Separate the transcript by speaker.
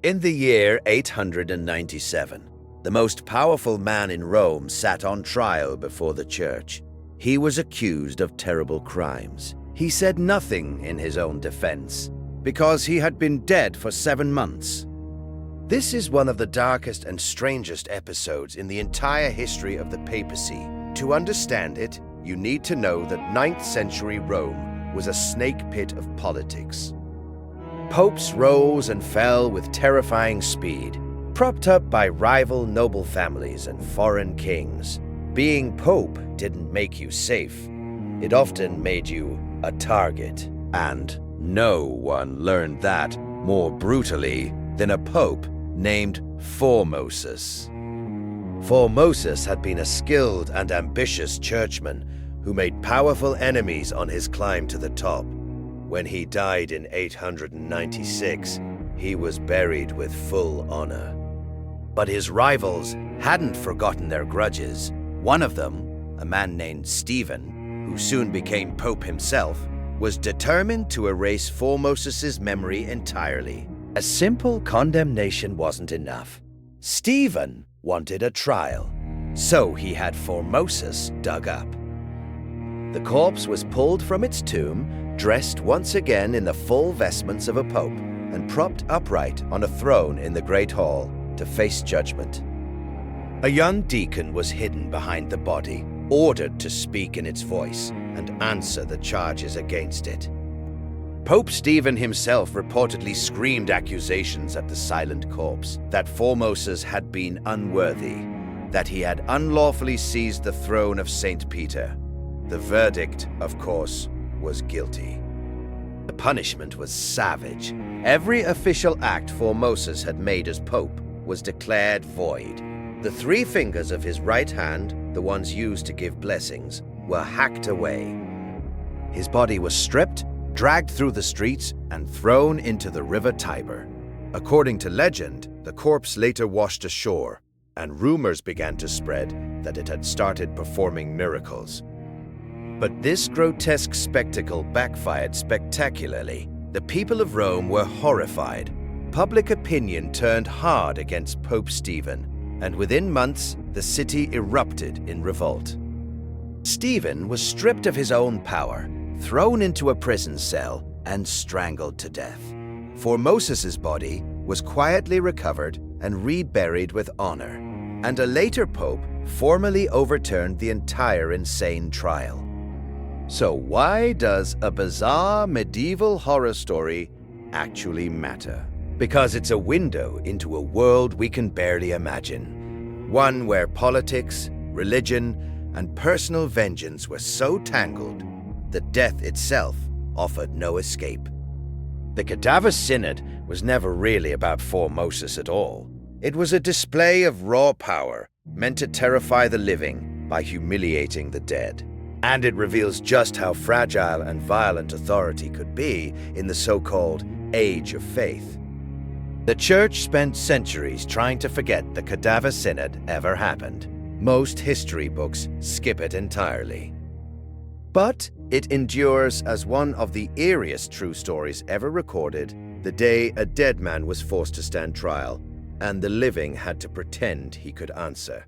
Speaker 1: In the year 897, the most powerful man in Rome sat on trial before the church. He was accused of terrible crimes. He said nothing in his own defense, because he had been dead for 7 months. This is one of the darkest and strangest episodes in the entire history of the papacy. To understand it, you need to know that 9th century Rome was a snake pit of politics. Popes rose and fell with terrifying speed, propped up by rival noble families and foreign kings. Being pope didn't make you safe. It often made you a target. And no one learned that more brutally than a pope named Formosus. Formosus had been a skilled and ambitious churchman who made powerful enemies on his climb to the top. When he died in 896, he was buried with full honor. But his rivals hadn't forgotten their grudges. One of them, a man named Stephen, who soon became Pope himself, was determined to erase Formosus's memory entirely. A simple condemnation wasn't enough. Stephen wanted a trial, so he had Formosus dug up. The corpse was pulled from its tomb, dressed once again in the full vestments of a pope, and propped upright on a throne in the Great Hall to face judgment. A young deacon was hidden behind the body, ordered to speak in its voice and answer the charges against it. Pope Stephen himself reportedly screamed accusations at the silent corpse that Formosus had been unworthy, that he had unlawfully seized the throne of St. Peter. The verdict, of course, was guilty. The punishment was savage. Every official act Formosus had made as pope was declared void. The 3 fingers of his right hand, the ones used to give blessings, were hacked away. His body was stripped, dragged through the streets, and thrown into the river Tiber. According to legend, the corpse later washed ashore, and rumors began to spread that it had started performing miracles. But this grotesque spectacle backfired spectacularly. The people of Rome were horrified. Public opinion turned hard against Pope Stephen, and within months, the city erupted in revolt. Stephen was stripped of his own power, thrown into a prison cell, and strangled to death. Formosus's body was quietly recovered and reburied with honor, and a later pope formally overturned the entire insane trial. So why does a bizarre medieval horror story actually matter? Because it's a window into a world we can barely imagine. One where politics, religion, and personal vengeance were so tangled that death itself offered no escape. The Cadaver Synod was never really about Formosus at all. It was a display of raw power meant to terrify the living by humiliating the dead. And it reveals just how fragile and violent authority could be in the so-called Age of Faith. The Church spent centuries trying to forget the Cadaver Synod ever happened. Most history books skip it entirely. But it endures as one of the eeriest true stories ever recorded, the day a dead man was forced to stand trial, and the living had to pretend he could answer.